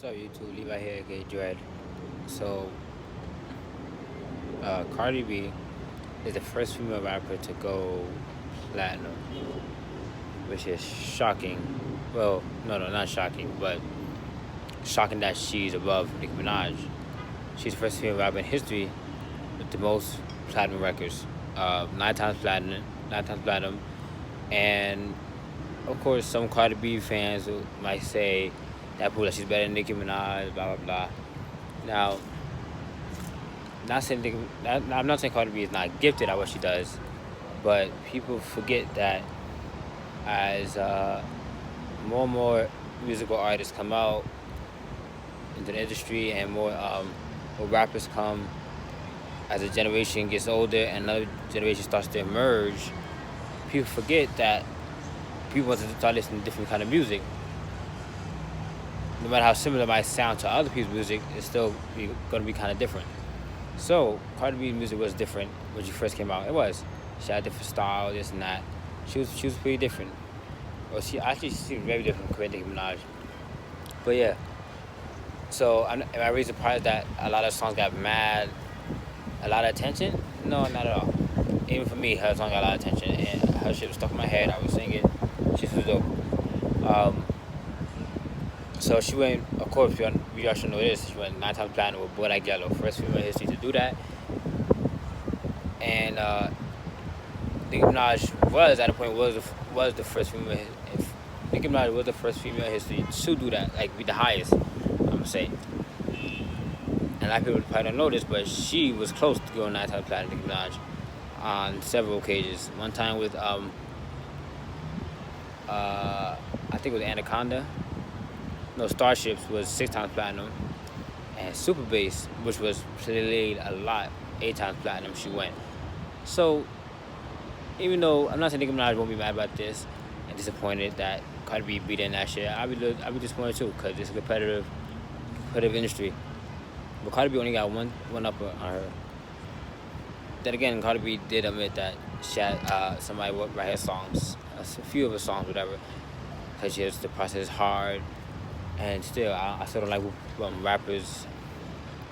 What's up, YouTube? Levi here, aka Dread. So, Cardi B is the first female rapper to go platinum, which is shocking. Well, no, not shocking, but shocking that she's above Nicki Minaj. She's the first female rapper in history with the most platinum records, nine times platinum, and of course, some Cardi B fans might say that proves that she's better than Nicki Minaj, blah blah blah. Now, I'm not saying Cardi B is not gifted at what she does, but people forget that as more and more musical artists come out into the industry and more rappers come, as a generation gets older and another generation starts to emerge, people forget that people want to start listening to different kind of music. No matter how similar it might sound to other people's music, it's still going to be kind of different. So Cardi B's music was different when she first came out. It was. She had a different style, this and that. She was pretty different. Well, she was very different compared to Nicki Minaj. But yeah. So am I really surprised that a lot of songs got a lot of attention? No, not at all. Even for me, her song got a lot of attention, and her shit was stuck in my head. I was singing. She was dope. So she went, of course, we all should know this. She went 9 times platinum with Boy Like Yellow, first female in history to do that. And Nicki Minaj was at a point was the first female. If Nicki Minaj was the first female in history to do that, like be the highest, I'm gonna say. And a lot of people probably don't know this, but she was close to going 9 times platinum, Nicki Minaj, on several occasions. One time with I think it was Anaconda. No, Starships was 6 times platinum, and Super Bass, which was played a lot, 8 times platinum, she went. So, even though I'm not saying Nicki Minaj won't be mad about this and disappointed that Cardi B beat in that shit, I'll be disappointed too, because it's a competitive industry. But Cardi B only got one up on her. Then again, Cardi B did admit that she had somebody write her songs, a few of her songs, whatever, because the process is hard. And still, I still don't like rappers,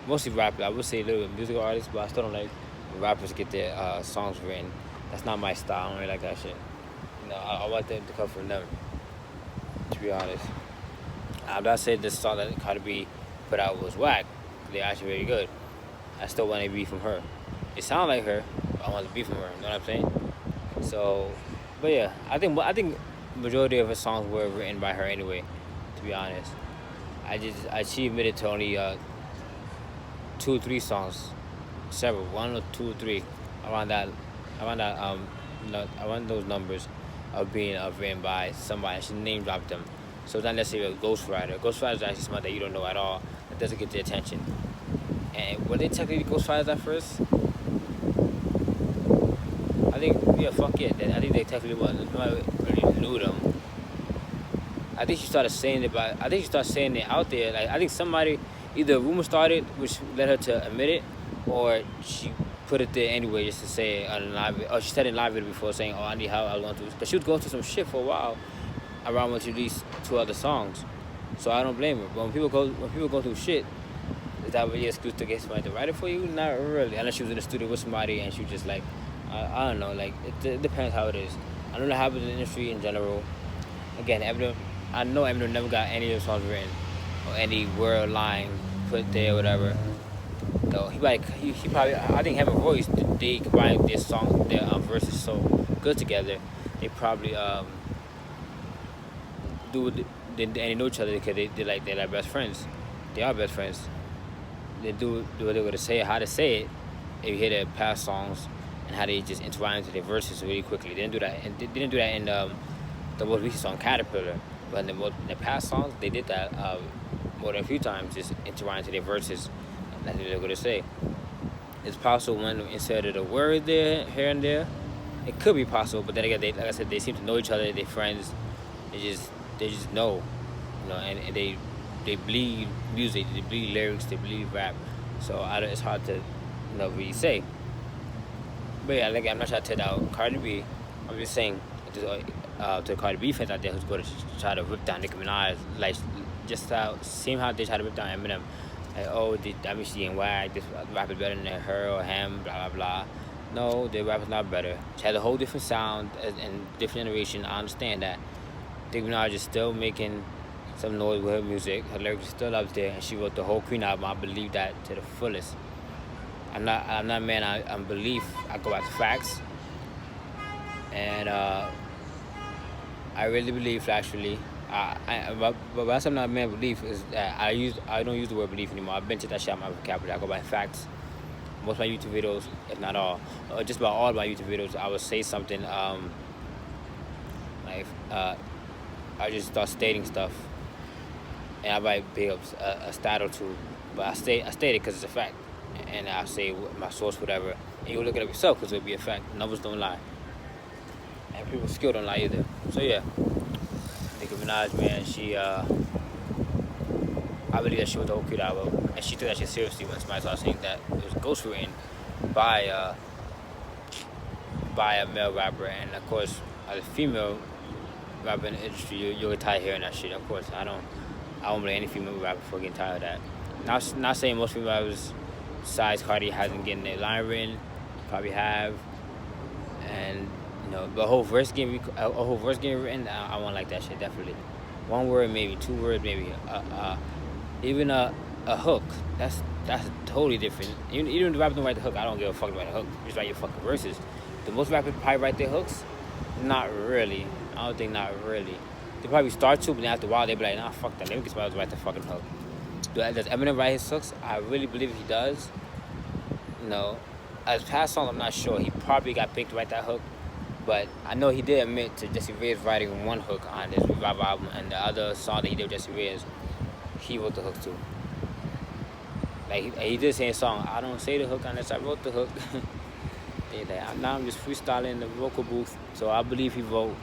mostly rappers. I would say a little bit musical artists, but I still don't like when rappers get their songs written. That's not my style. I don't really like that shit. I want them to come from them, to be honest. I'm not saying this song that Cardi B put out was whack. They're actually very good. I still want a beat from her. It sounds like her, but I want to be from her. You know what I'm saying? So, but yeah, I think majority of her songs were written by her anyway. To be honest, she admitted to only 2 or 3 songs, several, 1 or 2 or 3, around those numbers of being written by somebody. She name dropped them, so it's not necessarily a ghostwriter. Ghostwriter is actually somebody that you don't know at all, that doesn't get the attention. And were they technically ghostwriters at first? I think fuck yeah. I think they technically wasn't. Nobody really knew them. I think she started saying it out there. Like, I think somebody, either a rumor started, which led her to admit it, or she put it there anyway just to say it on live. Or she said it in live video before, saying, "Oh, I need help. I was going through," because she was going through some shit for a while around when she released 2 other songs. So I don't blame her. But when people go through shit, is that really an excuse to get somebody to write it for you? Not really. Unless she was in the studio with somebody and she was just like, I don't know. Like, it depends how it is. I don't know how happens in the industry in general. Again, I know Eminem never got any of the songs written or any word line put there or whatever. So he probably, I think him and Royce, they combined their verses so good together. They probably they know each other because they're like best friends. They are best friends. They do what they're gonna say, how to say it. If you hear their past songs and how they just intertwine into their verses really quickly. They didn't do that, and they didn't do that in the most recent song Caterpillar. But in the past songs, they did that more than a few times, just intertwine into their verses. And that's what they're going to say. It's possible one inserted a word there, here and there. It could be possible, but then again, like I said, they seem to know each other. They're friends. They just know, and they bleed music, they bleed lyrics, they bleed rap. So it's hard to, really say. But yeah, like, I'm not trying to tell out Cardi B. I'm just saying to the Cardi B fans out there who's going to try to rip down Nicki Minaj just how same how they try to rip down Eminem. Like, oh, that means she ain't whack. This rapper better than her or him. Blah blah blah. No, the rapper's not better. She has a whole different sound and different generation. I understand that. Nicki Minaj is still making some noise with her music. Her lyrics are still up there, and she wrote the whole Queen album. I believe that to the fullest. I'm not man. I'm belief. I go by the facts, and I really believe actually. But that's something I man belief is that I don't use the word belief anymore. I've been to that shit out of my vocabulary. I go by facts. Most of my YouTube videos, if not all, just about all of my YouTube videos, I would say something like I just start stating stuff, and I might be a stat or two, but I state it because it's a fact, and I say my source, whatever, and you look it up yourself because it'll be a fact. Numbers don't lie, and people's skill don't lie either. So yeah, Nicki Minaj, man, she I believe that she was the whole Creed album, and she took that shit seriously when somebody started saying that it was ghostwritten by a male rapper, and of course, as a female rapper in the industry, you'll get tired of hearing that shit. Of course, I don't blame any female rapper for getting tired of that. Not saying most female rappers besides Cardi hasn't getting their line written, probably have, and you know, but a whole verse getting written, I won't like that shit definitely. One word maybe, two words maybe, even a hook. That's totally different. Even if the rapper don't write the hook, I don't give a fuck about the hook. Just write your fucking verses. Do most rappers probably write their hooks? Not really. I don't think not really. They probably start to, but then after a while they be like, nah, fuck that. Let me get somebody else to write the fucking hook. Does Eminem write his hooks? I really believe he does. No. As past song, I'm not sure. He probably got picked to write that hook. But I know he did admit to Jesse Reyes writing one hook on this Revival album, and the other song that he did with Jesse Reyes, he wrote the hook too. Like he did say a song, I don't say the hook on this, I wrote the hook. Now I'm just freestyling in the vocal booth. So I believe he wrote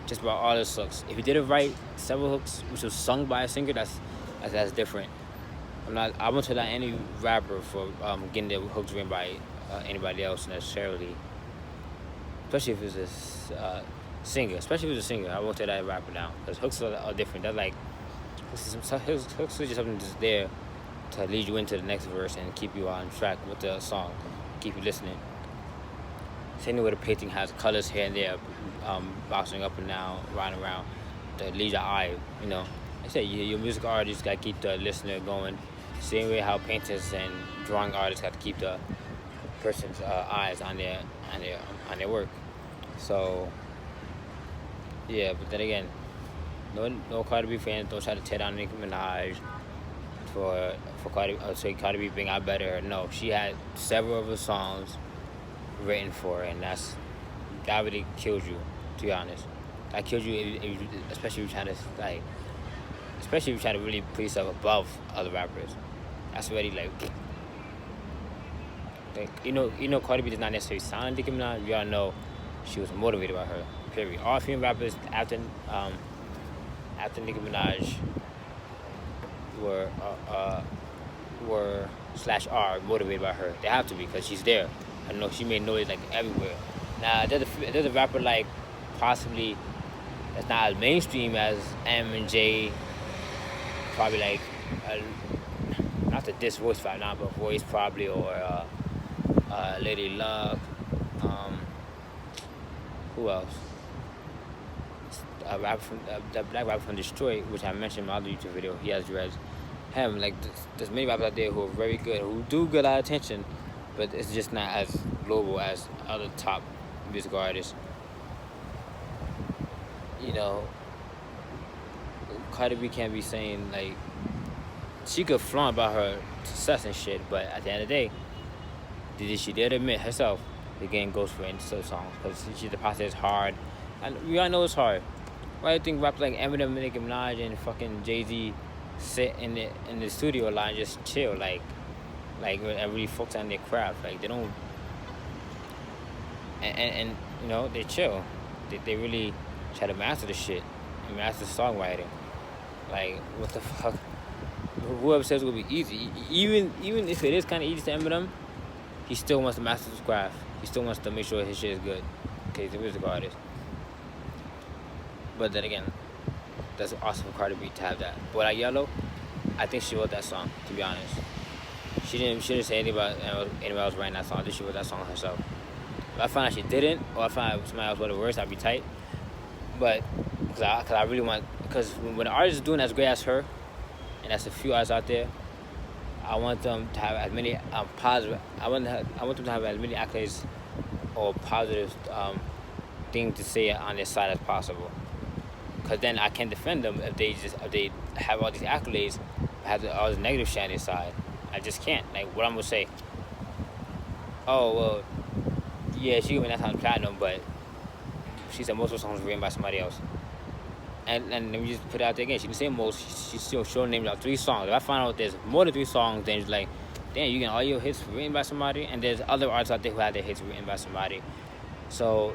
just about all his hooks. If he didn't write several hooks, which was sung by a singer, that's different. I won't tell that any rapper for getting their hooks written by anybody else necessarily. Especially if it's a singer. I won't tell that rapper down. Because hooks are different. They're like, hooks are just something that's there to lead you into the next verse and keep you on track with the song, keep you listening. Same way the painting has colors here and there, bouncing up and down, riding around, to lead your eye, you know. I say your music artists got to keep the listener going. Same way how painters and drawing artists got to keep the person's eyes on their work. So yeah, but then again, no Cardi B fans don't try to tear down Nicki Minaj for Cardi B being out better. No, she had several of her songs written for her, and that really kills you, to be honest. That kills you, especially if you try to really put yourself above other rappers. That's already like you know, Cardi B does not necessarily sound like Nicki Minaj. We all know she was motivated by her. Period. All female rappers after Nicki Minaj were /are motivated by her. They have to be, because she's there. I know she made noise like everywhere. Now there's a rapper like possibly that's not as mainstream as M and J. Probably like not the diss Voice right now, but Voice probably, or Lady Luck. Who else? A rapper the black rapper from Detroit, which I mentioned in my other YouTube video. He has dreads. Him, like there's many rappers out there who are very good, who do get a lot of attention, but it's just not as global as other top music artists. You know, Cardi B can't be saying like she could flaunt about her success and shit, but at the end of the day, she did admit herself to getting ghostwritten into some songs, because the process is hard, and we all know it's hard. Why do you think rappers like Eminem, Nicki Minaj, and fucking Jay-Z sit in the studio a lot and just chill, like and really focus on their craft? Like they don't, and you know, they chill. They really try to master the shit and master songwriting. Like what the fuck? Whoever says it will be easy, even if it is kind of easy to Eminem, he still wants to master his craft. He still wants to make sure his shit is good. Okay, he's a music artist. But then again, that's awesome for Cardi B to have that. But like Yellow, I think she wrote that song. To be honest, she didn't say anything about anybody else writing that song. I think she wrote that song herself. If I found out she didn't, or I found out somebody else wrote the words, I'd be tight. But cause I really want, because when an artist is doing as great as her, and that's a few artists out there, I want them to have as many positive. I want them to have as many accolades or positive things to say on their side as possible. Cause then I can defend them if they have all these accolades, have all this negative shit on their side. I just can't. Like, what I'm gonna say? Oh well, yeah, she went that time platinum, but she said most of her songs were written by somebody else. And let me just put it out there again. She didn't say most. She still showed names out 3 songs. If I find out there's more than 3 songs, then it's like, damn, you get all your hits written by somebody, and there's other artists out there who have their hits written by somebody. So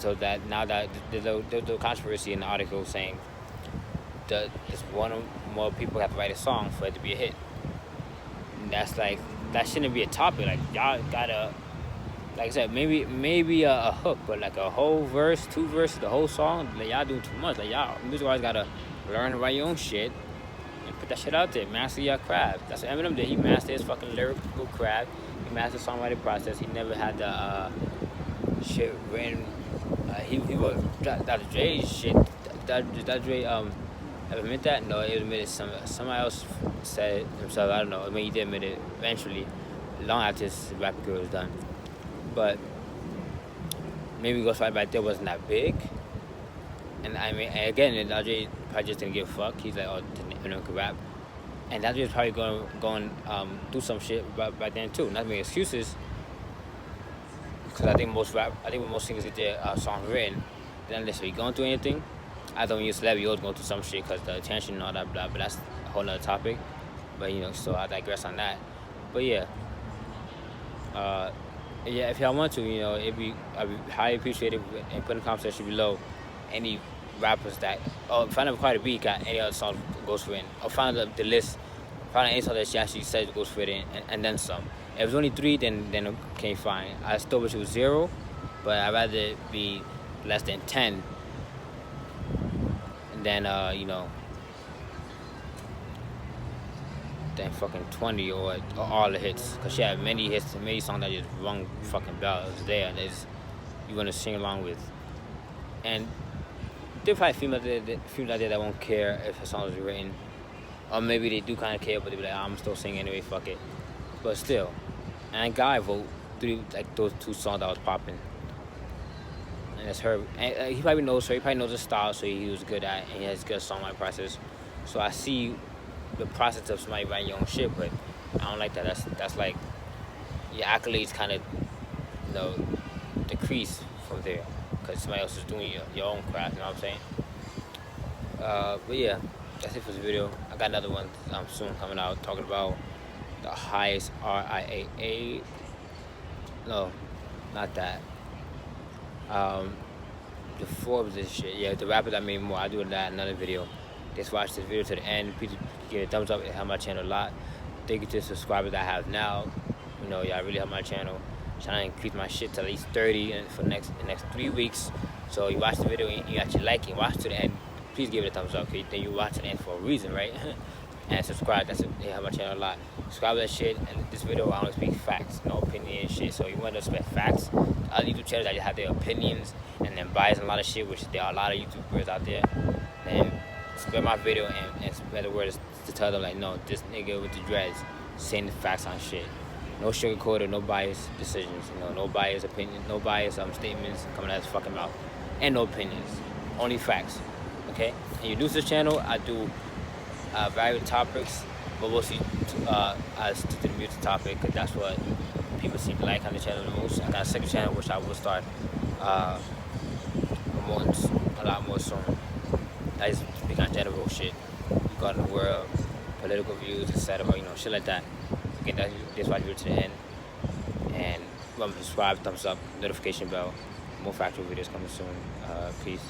that now that there's a controversy in the article saying that it's one or more people have to write a song for it to be a hit. And that's like, that shouldn't be a topic. Like, y'all gotta, like I said, maybe a hook, but like a whole verse, 2 verses, the whole song, like y'all doing too much. Like, y'all music artists gotta learn to write your own shit and put that shit out there. Master your craft. That's what Eminem did. He mastered his fucking lyrical craft. He mastered the songwriting process. He never had the shit written. He wrote Dr. Dre's shit. Dr. Dre ever admit that? No, he admitted somebody else said it himself. I don't know. I mean, he did admit it eventually, long after his rap career was done. But maybe Ghostwriter back there wasn't that big. And I mean, and again, Dr. Dre probably just didn't give a fuck. He's like, oh, Eminem could rap. And Dr. Dre's probably going do some shit back then too. Not to make excuses. Because I think when most singers get their songs written, they're not necessarily going through anything. I thought when you're a celebrity, you're always going through some shit because the attention and all that, blah, but that's a whole nother topic. But, you know, so I digress on that. But, yeah. Yeah, if y'all want to, you know, I'd be highly appreciated and put in the comment section below any rappers that, find out if Cardi B got any other songs goes for it, or find out the list, find out any song that she actually says goes for it, and then some. If it's only 3, then okay, fine. I still wish it was 0, but I'd rather it be less than 10 than, you know, than fucking 20 or all the hits. Because she had many hits, many songs that just rung fucking bells there, and you're going to sing along with. And there are probably females out there that won't care if a song is written. Or maybe they do kind of care, but they be like, I'm still singing anyway, fuck it. But still. And Guy vote through like those 2 songs that was popping. And it's her. And he probably knows her. He probably knows the style, so he was good at it. And he has good songwriting process. So I see the process of somebody writing your own shit, but I don't like that. That's like your accolades kind of, you know, decrease from there because somebody else is doing your own craft. You know what I'm saying? But yeah, that's it for this video. I got another one soon coming out talking about the highest RIAA. No, not that. The Forbes this shit. Yeah, the rapper that made more. I'll do that in another video. Just watch this video to the end. Please give it a thumbs up. It helped my channel a lot. Thank you to the subscribers that I have now. You know, y'all really help my channel. Trying to increase my shit to at least 30 for the next 3 weeks. So you watch the video and you actually like it. Watch to the end. Please give it a thumbs up. Okay? Then you watch to the end for a reason, right? And subscribe. It helps my channel a lot. Subscribe to that shit. And this video, I only speak facts, no opinion and shit. So you want to spend facts. Other YouTube channels that just have their opinions and then bias a lot of shit, which there are a lot of YouTubers out there. And spread my video and spread the word to tell them, like, no, this nigga with the dreads saying the facts on shit. No sugarcoated, no biased decisions, you know, no biased opinion, no biased statements coming out of his fucking mouth, and no opinions, only facts, okay? And you do this channel, I do various topics, but mostly I stick to the music topic because that's what people seem to like on the channel the most. I got a second channel which I will start promoting a lot more soon. I just speak on general shit regarding the world, political views, etc. You know, shit like that. Again, that's why you're to the end. And remember to subscribe, thumbs up, notification bell. More factual videos coming soon. Peace.